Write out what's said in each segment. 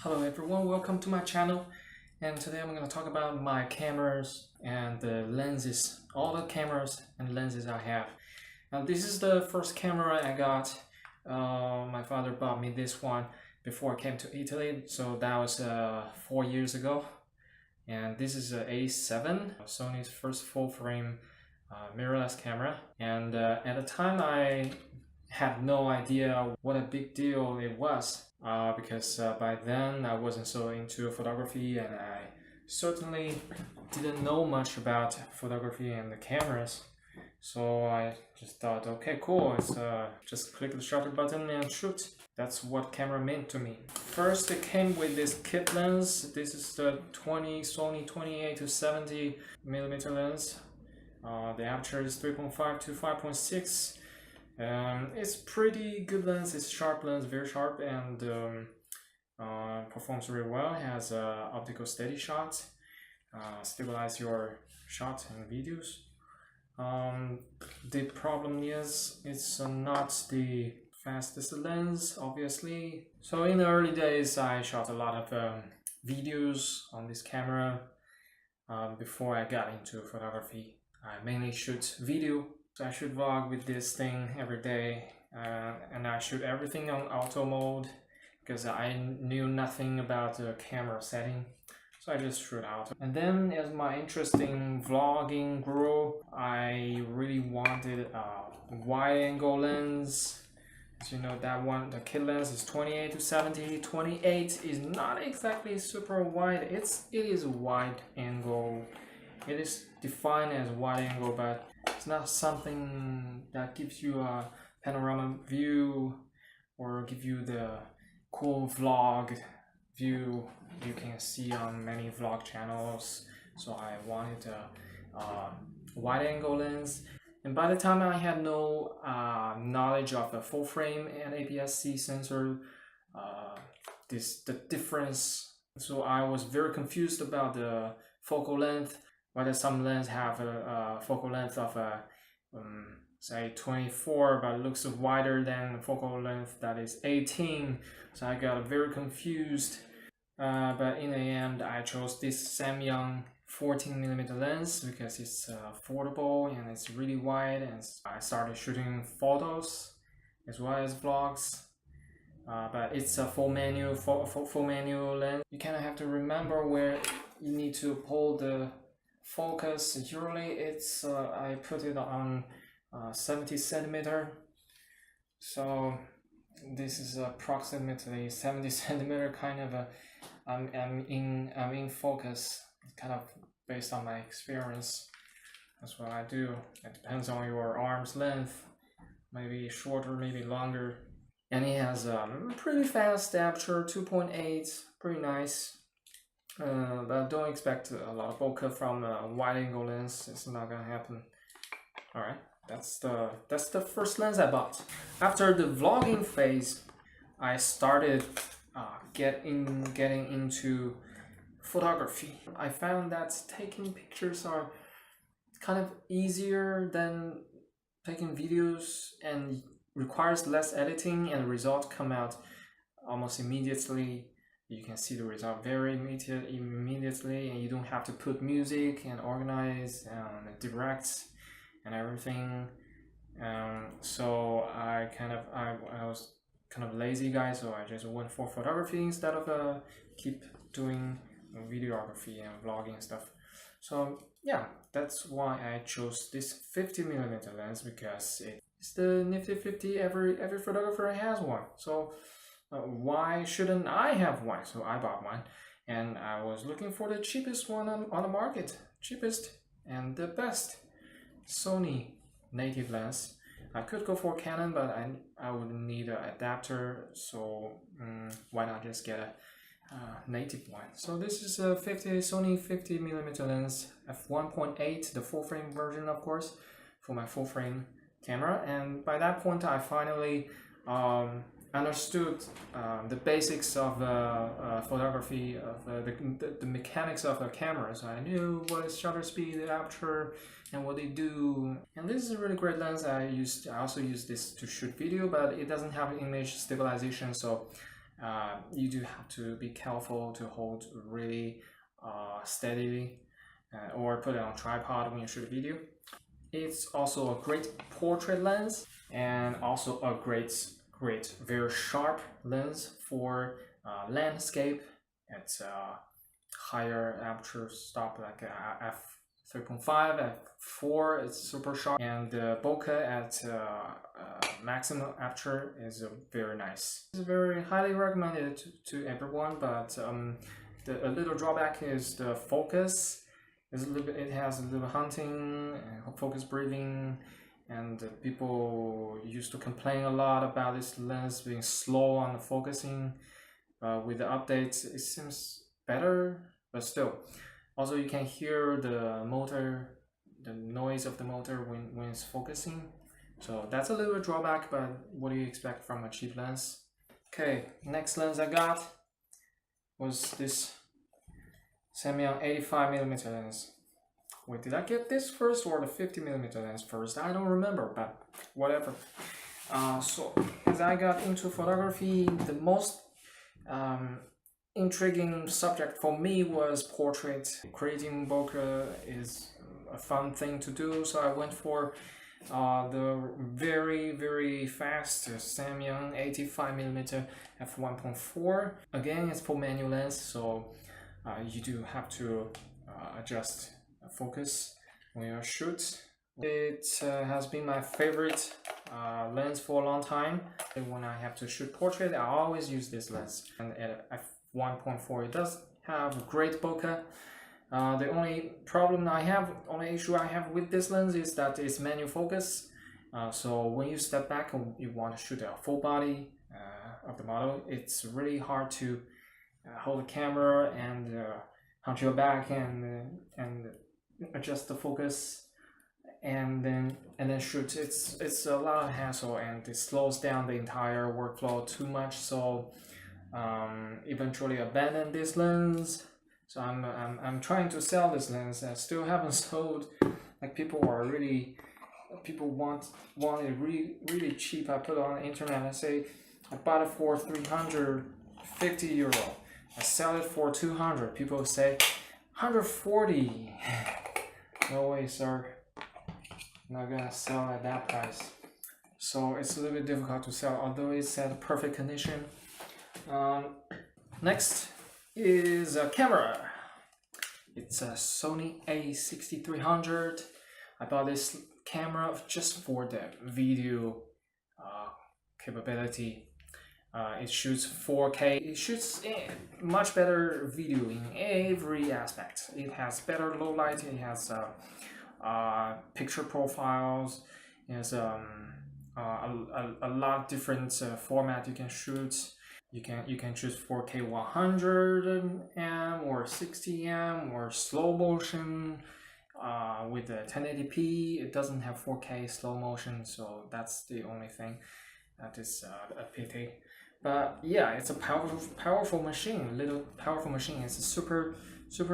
Hello everyone, welcome to my channel, and today I'm going to talk about my cameras and the lenses, all the cameras and lenses I have. Now this is the first camera I got. My father bought me this one before I came to Italy, so that was 4 years ago. And this is an A7, Sony's first full-frame mirrorless camera. And at the time I had no idea what a big deal it was. Because by then I wasn't so into photography, and I certainly didn't know much about photography and the cameras. So I just thought, okay, cool, it's just click the shutter button and shoot. That's what camera meant to me. First it came with this kit lens. This is the Sony 28 to 70 millimeter lens. The aperture is 3.5 to 5.6. It's pretty good lens. It's sharp lens, very sharp, and performs very well. It has optical steady shots, stabilize your shots and videos. The problem is it's not the fastest lens, obviously. So in the early days I shot a lot of videos on this camera before I got into photography. I mainly shoot video. So I shoot vlog with this thing every day, and I shoot everything on auto mode because I knew nothing about the camera setting. So I just shoot auto. And then as my interest in vlogging grew, I really wanted a wide angle lens. As you know, that one, the kit lens is 28 to 70. 28 is not exactly super wide. It is wide angle. It is defined as wide angle, but it's not something that gives you a panorama view or give you the cool vlog view you can see on many vlog channels. So I wanted a wide angle lens. And by the time I had no knowledge of the full frame and APS-C sensor, the difference. So I was very confused about the focal length. Whether some lenses have a focal length of say 24, but looks wider than focal length that is 18. So I got very confused. But in the end, I chose this Samyang 14mm lens because it's affordable and it's really wide. And I started shooting photos as well as vlogs. But it's a full manual lens. You kind of have to remember where you need to pull the focus. Usually it's I put it on 70 centimeter, so this is approximately 70 centimeter kind of a I'm in focus, kind of based on my experience. That's what I do. It depends on your arm's length, maybe shorter, maybe longer. And it has a pretty fast aperture, 2.8, pretty nice. But don't expect a lot of bokeh from a wide angle lens. It's not gonna happen. Alright, that's the first lens I bought. After the vlogging phase, I started getting into photography. I found that taking pictures are kind of easier than taking videos and requires less editing, and the results come out almost immediately. You can see the result very immediately, and you don't have to put music and organize and direct and everything. So I was kind of lazy guy, so I just went for photography instead of keep doing videography and vlogging and stuff. So yeah, that's why I chose this 50mm lens, because it's the nifty 50. Every photographer has one. So why shouldn't I have one? So I bought one, and I was looking for the cheapest one on the market, cheapest and the best Sony native lens. I could go for Canon, but I would need an adapter, so why not just get a native one? So this is a Sony 50mm lens, f1.8, the full frame version, of course, for my full frame camera. And by that point I finally understood the basics of photography, of the mechanics of the cameras. I knew what is shutter speed, the aperture, and what they do. And this is a really great lens. I also use this to shoot video, but it doesn't have image stabilization, so you do have to be careful to hold really steadily or put it on tripod when you shoot a video. It's also a great portrait lens and also a great, very sharp lens for landscape at higher aperture stop, like f3.5, f4. It's super sharp, and the bokeh at maximum aperture is very nice. It's very highly recommended to everyone, but a little drawback is the focus. It has a little hunting and focus breathing, and people used to complain a lot about this lens being slow on the focusing. With the updates, it seems better, but still. Also, you can hear the motor, the noise of the motor when it's focusing. So that's a little drawback, but what do you expect from a cheap lens? Okay, next lens I got was this Samyang 85mm lens. Wait, did I get this first or the 50mm lens first? I don't remember, but whatever. So as I got into photography, the most intriguing subject for me was portrait. Creating bokeh is a fun thing to do, so I went for the very fast Samyang 85mm f1.4. Again, it's for manual lens, so you do have to adjust focus when you shoot. It has been my favorite lens for a long time. When I have to shoot portrait, I always use this lens. And at f1.4, it does have great bokeh. The only issue I have with this lens is that it's manual focus. So when you step back and you want to shoot a full body of the model, it's really hard to hold the camera and hunch your back and adjust the focus and then shoot. It's a lot of hassle, and it slows down the entire workflow too much. So eventually abandoned this lens. So I'm trying to sell this lens. I still haven't sold. Like people want it really cheap. I put it on the internet. I say I bought it for 350 euro. I sell it for 200. People say 140. No way, sir. I'm not gonna sell at that price. So it's a little bit difficult to sell, although it's at perfect condition. Next is a camera. It's a Sony A6300. I bought this camera just for the video capability. It shoots 4K. It shoots much better video in every aspect. It has better low light. It has picture profiles. It has a lot of different format you can shoot. You can choose 4K 100M or 60M or slow motion with the 1080p. It doesn't have 4K slow motion, so that's the only thing that is a pity. But yeah, it's a powerful machine. It's super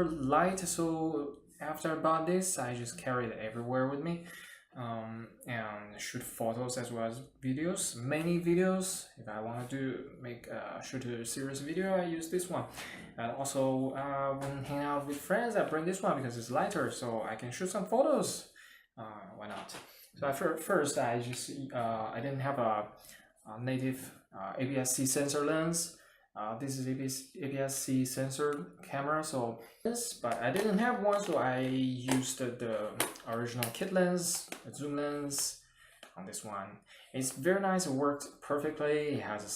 light. So after I bought this, I just carry it everywhere with me. And shoot photos as well as videos, many videos. If I want to shoot a serious video, I use this one. And also when hanging out with friends, I bring this one because it's lighter, so I can shoot some photos. Why not? So at first I didn't have a native APS-C sensor lens. This is APS-C sensor camera, so but I didn't have one, so I used the original kit lens, a zoom lens on this one. It's very nice. It worked perfectly. It has a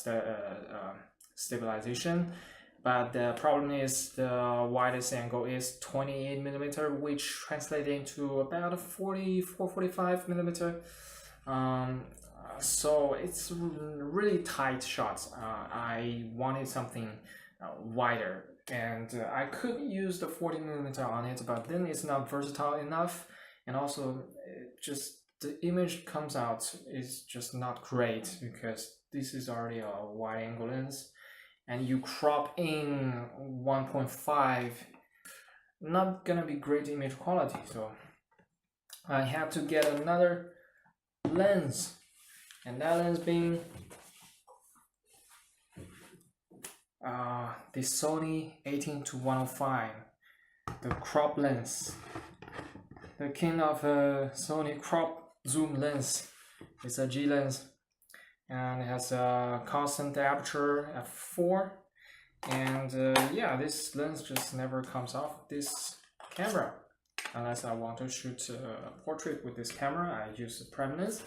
stabilization, but the problem is the widest angle is 28mm, which translates into about 44-45mm. So it's really tight shots. I wanted something wider, and I could use the 40mm on it, but then it's not versatile enough, and also just the image comes out is just not great because this is already a wide angle lens, and you crop in 1.5, not gonna be great image quality. So I had to get another lens. And that lens being the Sony 18-105, the crop lens, the king of Sony crop zoom lens. It's a G lens, and it has a constant aperture f4, and yeah, this lens just never comes off this camera unless I want to shoot a portrait with this camera. I use the prime lens,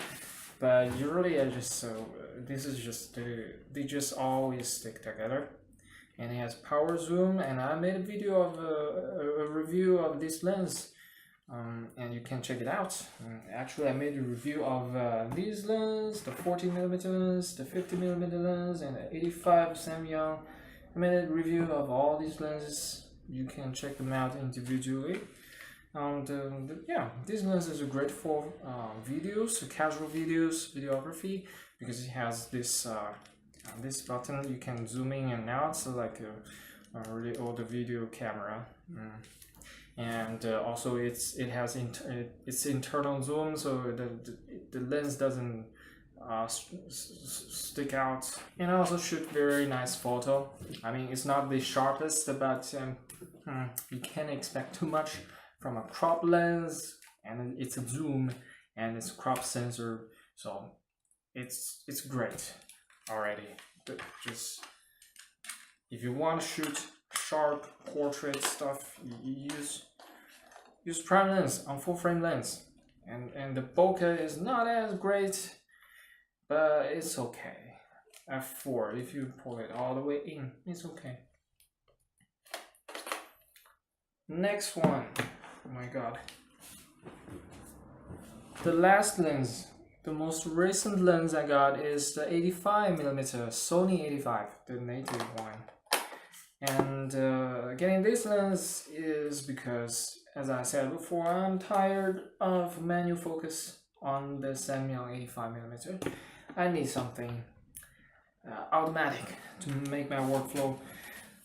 but usually I just this is just they just always stick together. And it has power zoom, and I made a video of a review of this lens, and you can check it out. Actually, I made a review of these lens, the 40mm lens, the 50mm lens, and the 85 Samyang. I made a review of all these lenses. You can check them out individually. And yeah, this lens is great for videos, casual videos, videography, because it has this this button. You can zoom in and out, so like a really old video camera. And also it has its internal zoom, so the lens doesn't stick out, and also shoot very nice photo. I mean, it's not the sharpest, but you can't expect too much from a crop lens, and it's a zoom and it's a crop sensor, so it's great already. But just if you want to shoot sharp portrait stuff, you use prime lens on full frame lens, and the bokeh is not as great, but it's okay. f4, if you pull it all the way in, it's okay. Next one, oh my god, the last lens, the most recent lens I got is the 85mm Sony 85, the native one. And getting this lens is because, as I said before, I'm tired of manual focus on the Samyang 85mm. I need something automatic to make my workflow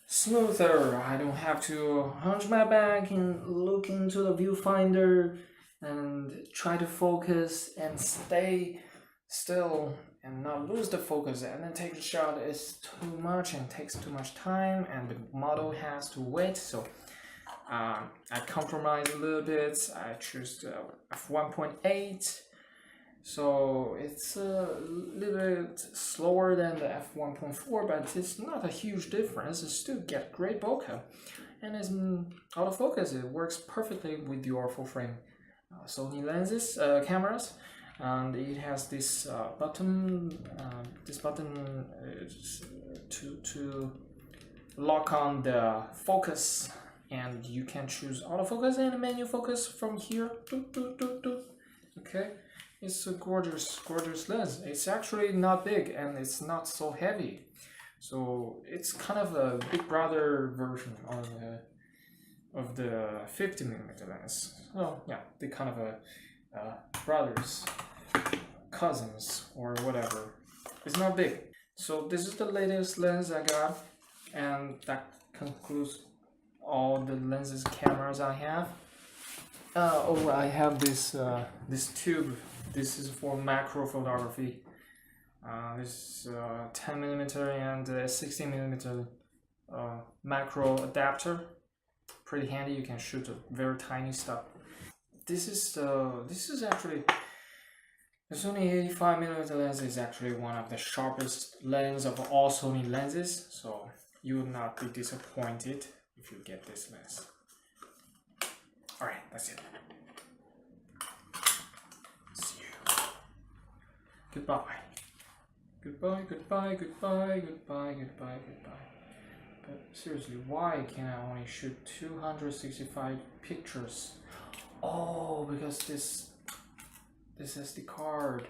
smoother. I don't have to hunch my back and look into the viewfinder and try to focus and stay still and not lose the focus, and then take a shot is too much and takes too much time, and the model has to wait. So I compromise a little bit. I choose f1.8, so it's a little bit slower than the f1.4, but it's not a huge difference. You still get great bokeh, and it's autofocus. It works perfectly with your full frame Sony lenses, cameras, and it has this button. To lock on the focus, and you can choose autofocus and manual focus from here. Okay, it's a gorgeous lens. It's actually not big and it's not so heavy, so it's kind of a big brother version of the 50mm lens. So yeah, they kind of brothers, cousins, or whatever. It's not big. So this is the latest lens I got, and that concludes all the lenses cameras I have. Oh, I have this this tube. This is for macro photography. This 10mm and 16mm macro adapter. Pretty handy. You can shoot a very tiny stuff. This is actually the Sony 85mm lens is actually one of the sharpest lens of all Sony lenses, so you will not be disappointed if you get this lens. Alright, that's it. See you. Goodbye. Goodbye, goodbye, goodbye, goodbye, goodbye, goodbye. But seriously, why can I only shoot 265 pictures? Oh, because this SD card